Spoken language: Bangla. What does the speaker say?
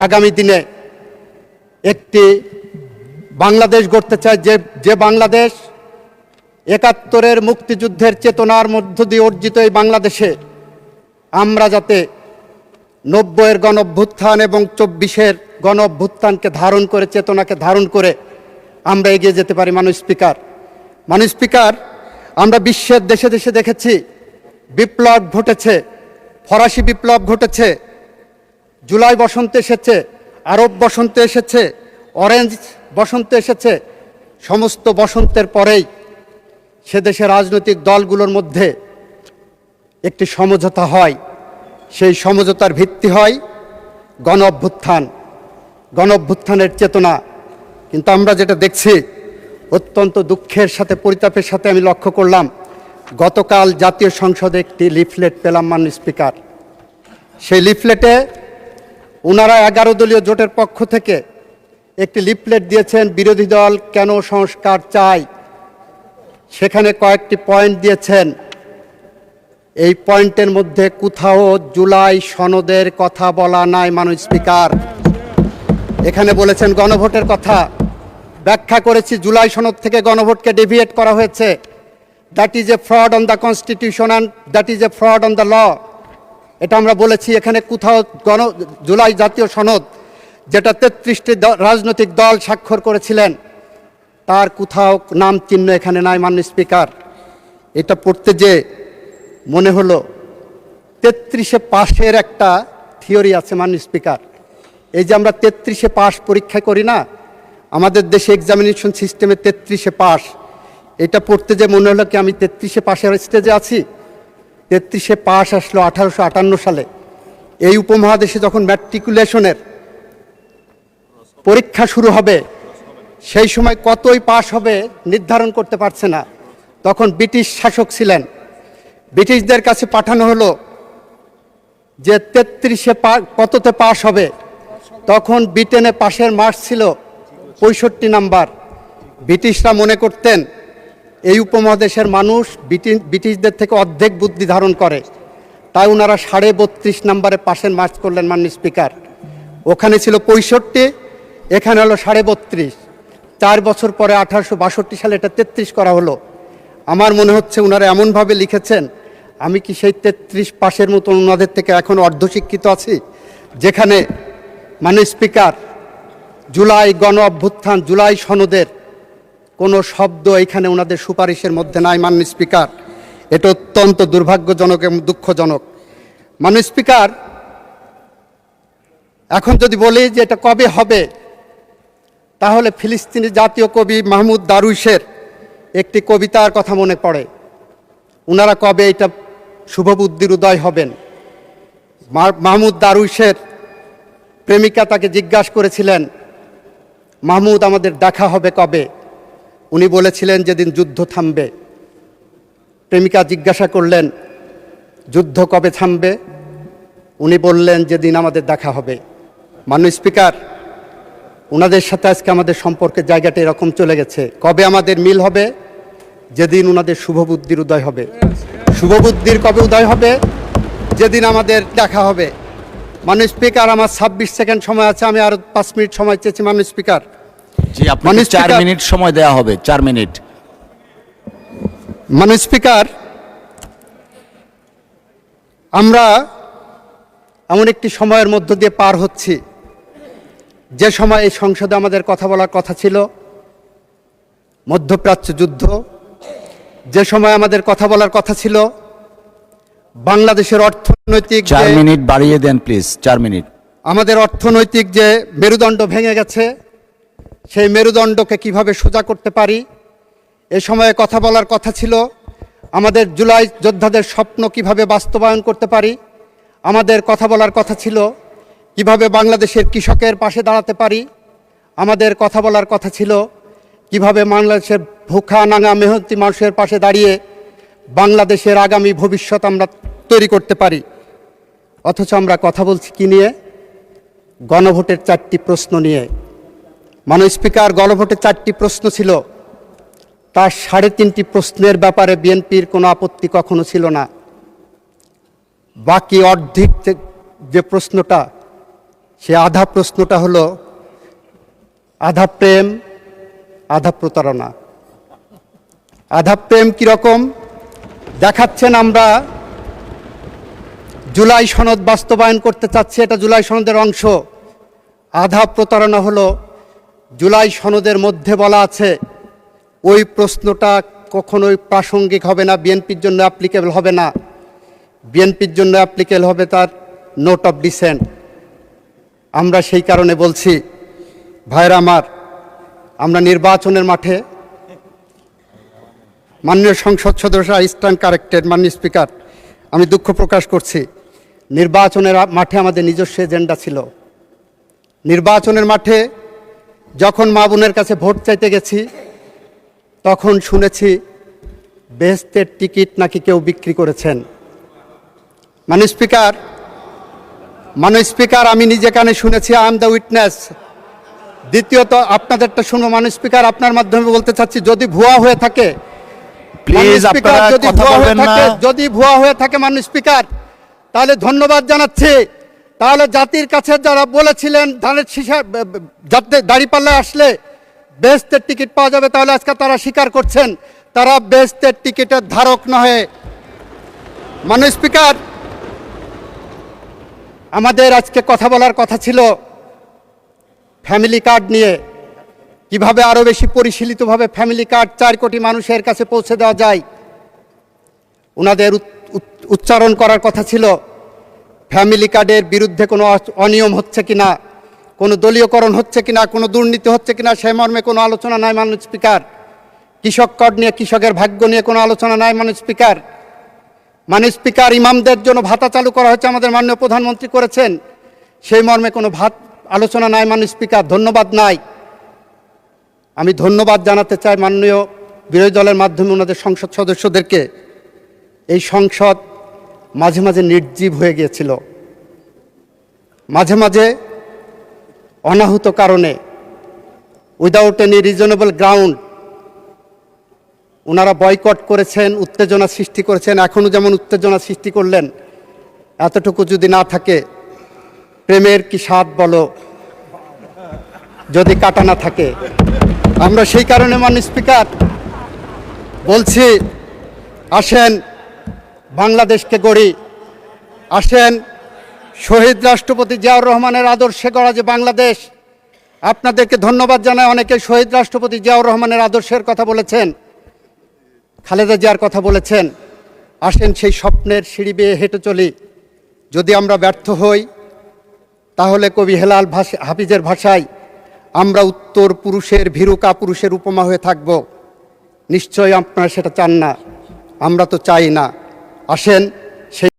আগামী দিনে একটি বাংলাদেশ গড়তে চায়, যে বাংলাদেশ ৭১-এর মুক্তিযুদ্ধের চেতনার মধ্য দিয়ে অর্জিত এই বাংলাদেশে আমরা যাতে ৯০-এর গণঅভ্যুত্থান এবং ২৪-এর গণঅভ্যুত্থানকে ধারণ করে, চেতনাকে ধারণ করে আমরা এগিয়ে যেতে পারি। মাননীয় স্পিকার, আমরা বিশ্বের দেশে দেশে দেখেছি বিপ্লব ঘটেছে, ফরাসি বিপ্লব ঘটেছে, জুলাই বসন্ত এসেছে, আরব বসন্ত এসেছে, অরেঞ্জ বসন্ত এসেছে। সমস্ত বসন্তের পরেই সে দেশের রাজনৈতিক দলগুলোর মধ্যে একটি সমঝোতা হয়। সেই সমঝোতার ভিত্তি হয় গণঅভ্যুত্থানের চেতনা। কিন্তু আমরা যেটা দেখছি, অত্যন্ত দুঃখের সাথে, পরিতাপের সাথে আমি লক্ষ্য করলাম, গতকাল জাতীয় সংসদে একটি লিফলেট পেলাম মাননীয় স্পিকার। সেই লিফলেটে ওনারা 11 দলীয় জোটের পক্ষ থেকে একটি লিফলেট দিয়েছেন, বিরোধী দল কেন সংস্কার চায়। সেখানে কয়েকটি পয়েন্ট দিয়েছেন। এই পয়েন্টের মধ্যে কোথাও জুলাই সনদের কথা বলা নাই মাননীয় স্পিকার। এখানে বলেছেন গণভোটের কথা। ব্যাখ্যা করেছি, জুলাই সনদ থেকে গণভোটকে ডেভিয়েট করা হয়েছে। That is a fraud on the constitution and that is a fraud on the law. এটা আমরা বলেছি। এখানে কোথাও জুলাই জাতীয় সনদ, যেটা 33টি রাজনৈতিক দল স্বাক্ষর করেছিলেন, তার কোথাও নাম চিহ্ন এখানে নাই মাননীয় স্পিকার। এটা পড়তে যে মনে হলো 33-এ পাশের একটা থিওরি আছে মাননীয় স্পিকার। এই যে আমরা 33-এ পাস পরীক্ষা করি না, আমাদের দেশে এক্সামিনেশন সিস্টেমে 33-এ পাস। এটা পড়তে যে মনে হলো কি আমি 33-এ পাশের স্টেজে আছি। 33-এ পাস আসলো 1858 সালে। এই উপমহাদেশে যখন ম্যাট্রিকুলেশনের পরীক্ষা শুরু হবে, সেই সময় কতই পাস হবে নির্ধারণ করতে পারছে না। তখন ব্রিটিশ শাসক ছিলেন। ব্রিটিশদের কাছে পাঠানো হলো যে 33-এ কততে পাস হবে। তখন ব্রিটেনে পাশের মার্কস ছিল 65 নাম্বার। ব্রিটিশরা মনে করতেন এই উপমহাদেশের মানুষ ব্রিটিশদের থেকে অর্ধেক বুদ্ধি ধারণ করে, তাই ওনারা 32.5 নাম্বারে পাশের মার্কস করলেন মাননীয় স্পিকার। ওখানে ছিল 65, এখানে হলো 32.5। 4 বছর পরে 1862 সালে এটা 33 করা হলো। আমার মনে হচ্ছে ওনারা এমনভাবে লিখেছেন, আমি কি সেই 33 পাশের মতন ওনাদের থেকে এখন অর্ধশিক্ষিত আছি। যেখানে মাননীয় স্পিকার, জুলাই গণ অভ্যুত্থান, জুলাই সনদের কোনো শব্দ এখানে ওনাদের সুপারিশের মধ্যে নাই মাননীয় স্পিকার। এটা অত্যন্ত দুর্ভাগ্যজনক এবং দুঃখজনক মাননীয় স্পিকার। এখন যদি বলি যে এটা কবে হবে, তাহলে ফিলিস্তিনি জাতীয় কবি মাহমুদ দারুইশের একটি কবিতার কথা মনে পড়ে। ওনারা কবে এটা শুভবুদ্ধির উদয় হবেন। মাহমুদ দারুইশের প্রেমিকা তাকে জিজ্ঞাসা করেছিলেন, মাহমুদ আমাদের দেখা হবে কবে? উনি বলেছিলেন যেদিন যুদ্ধ থামবে। প্রেমিকা জিজ্ঞাসা করলেন, যুদ্ধ কবে থামবে? উনি বললেন যেদিন আমাদের দেখা হবে। মাননীয় স্পিকার, ওনাদের সাথে আজকে আমাদের সম্পর্কের জায়গাটা এরকম চলে গেছে। কবে আমাদের মিল হবে? যেদিন ওনাদের শুভবুদ্ধির উদয় হবে। শুভবুদ্ধির কবে উদয় হবে? যেদিন আমাদের দেখা হবে। মাননীয় স্পিকার, আমার 26 সেকেন্ড সময় আছে, আমি আরো 5 মিনিট সময় চেয়েছি মাননীয় স্পিকার। জি, আপনাকে 4 মিনিট সময় দেওয়া হবে। 4 মিনিট। মাননীয় স্পিকার, আমরা এমন একটি সময়ের মধ্য দিয়ে পার হচ্ছি, যে সময় এই সংসদে আমাদের কথা বলার কথা ছিল মধ্যপ্রাচ্য যুদ্ধ, যে সময় আমাদের কথা বলার কথা ছিল বাংলাদেশের অর্থনৈতিক। 4 মিনিট বাড়িয়ে দেন প্লিজ। 4 মিনিট। আমাদের অর্থনৈতিক যে মেরুদণ্ড ভেঙে গেছে, সেই মেরুদণ্ডকে কিভাবে সোজা করতে পারি, এ সময়ে কথা বলার কথা ছিল আমাদের জুলাই যোদ্ধাদের স্বপ্ন কিভাবে বাস্তবায়ন করতে পারি। আমাদের কথা বলার কথা ছিল কিভাবে বাংলাদেশের কৃষকের পাশে দাঁড়াতে পারি। আমাদের কথা বলার কথা ছিল কিভাবে বাংলাদেশের ভুখা নাঙা মেহনতি মানুষের পাশে দাঁড়িয়ে বাংলাদেশের আগামী ভবিষ্যৎ আমরা তৈরি করতে পারি। অথচ আমরা কথা বলছি কি নিয়ে? গণভোটের 4টি প্রশ্ন নিয়ে। মাননীয় স্পিকার, গণভোটের 4টি প্রশ্ন ছিল, তার 3.5টি প্রশ্নের ব্যাপারে বিএনপির কোনো আপত্তি কখনো ছিল না। বাকি অর্ধেক যে প্রশ্নটা, সে আধা প্রশ্নটা হলো আধা প্রেম আধা প্রতারণা। আধা প্রেম কীরকম দেখাচ্ছেন, আমরা জুলাই সনদ বাস্তবায়ন করতে চাচ্ছি, এটা জুলাই সনদের অংশ। আধা প্রতারণা হলো জুলাই সনদের মধ্যে বলা আছে ওই প্রশ্নটা কখনোই প্রাসঙ্গিক হবে না, বিএনপির জন্য অ্যাপ্লিকেবল হবে না। বিএনপির জন্য অ্যাপ্লিকেবল হবে তার নোট অফ ডিসেন্ট। আমরা সেই কারণে বলছি, ভাইরা আমার, আমরা নির্বাচনের মাঠে, মাননীয় সংসদ সদস্য স্ট্যান্ড কারেক্টেড, মাননীয় স্পিকার, আমি দুঃখ প্রকাশ করছি, নির্বাচনের মাঠে আমাদের নিজস্ব এজেন্ডা ছিল। নির্বাচনের মাঠে যখন মা বোনের কাছে ভোট চাইতে গেছি তখন শুনেছি বেহেশতের টিকিট নাকি কেউ বিক্রি করেছেন। মাননীয় স্পিকার, আমি নিজে কানে শুনেছি, আই এম দ্য উইটনেস। দ্বিতীয়ত আপনাদেরটা শুনবো মাননীয় স্পিকার, আপনার মাধ্যমে বলতে চাচ্ছি, যদি ভুয়া হয়ে থাকে, প্লিজ আপনারা কথা বলবেন না। যদি ভুয়া হয়ে থাকে মাননীয় স্পিকার, তাহলে ধন্যবাদ জানাচ্ছি। তাহলে জাতির কাছে যারা বলেছিলেন ধানের শীষা দাঁড়িপাল্লায় আসলে বেহেশতের টিকিট পাওয়া যাবে, তাহলে আজকে তারা স্বীকার করছেন তারা বেহেশতের টিকিটের ধারক নহে। মাননীয় স্পিকার, আমাদের আজকে কথা বলার কথা ছিল ফ্যামিলি কার্ড নিয়ে, কিভাবে আরও বেশি পরিশীলিতভাবে ফ্যামিলি কার্ড 4 কোটি মানুষের কাছে পৌঁছে দেওয়া যায়। ওনাদের উচ্চারণ করার কথা ছিল ফ্যামিলি কার্ডের বিরুদ্ধে কোনো অনিয়ম হচ্ছে কিনা, কোনো দলীয়করণ হচ্ছে কিনা, কোনো দুর্নীতি হচ্ছে কিনা, সে মর্মে কোনো আলোচনা নাই মাননীয় স্পিকার। কৃষক কার্ড নিয়ে, কৃষকের ভাগ্য নিয়ে কোনো আলোচনা নাই মাননীয় স্পিকার। মাননীয় স্পিকার, ইমামদের জন্য ভাতা চালু করা হচ্ছে, আমাদের মাননীয় প্রধানমন্ত্রী করেছেন, সেই মর্মে কোনো আলোচনা নাই মাননীয় স্পিকার। ধন্যবাদ নাই। আমি ধন্যবাদ জানাতে চাই মাননীয় বিরোধী দলের মাধ্যমে ওনাদের সংসদ সদস্যদেরকে। এই সংসদ মাঝে মাঝে নির্জীব হয়ে গিয়েছিল, মাঝে মাঝে অনাহুত কারণে, উইদাউট এনি রিজনেবল গ্রাউন্ড ওনারা বয়কট করেছেন, উত্তেজনা সৃষ্টি করেছেন। এখনও যেমন উত্তেজনা সৃষ্টি করলেন, এতটুকু যদি না থাকে, প্রেমের কি স্বাদ বলো যদি কাটা না থাকে। আমরা সেই কারণে মাননীয় স্পিকার বলছি, আসেন বাংলাদেশকে গড়ি, আসেন শহীদ রাষ্ট্রপতি জিয়াউর রহমানের আদর্শে গড়া যে বাংলাদেশ। আপনাদেরকে ধন্যবাদ জানাই, অনেকে শহীদ রাষ্ট্রপতি জিয়াউর রহমানের আদর্শের কথা বলেছেন, খালেদা জিয়ার কথা বলেছেন। আসেন সেই স্বপ্নের সিঁড়ি বেয়ে হেঁটে চলি। যদি আমরা ব্যর্থ হই, তাহলে কবি হেলাল হাফিজের ভাষায় আমরা উত্তর পুরুষের ভীরু কাপুরুষের উপমা হয়ে থাকব। নিশ্চয়ই আপনারা সেটা চান না, আমরা তো চাই না। আসেন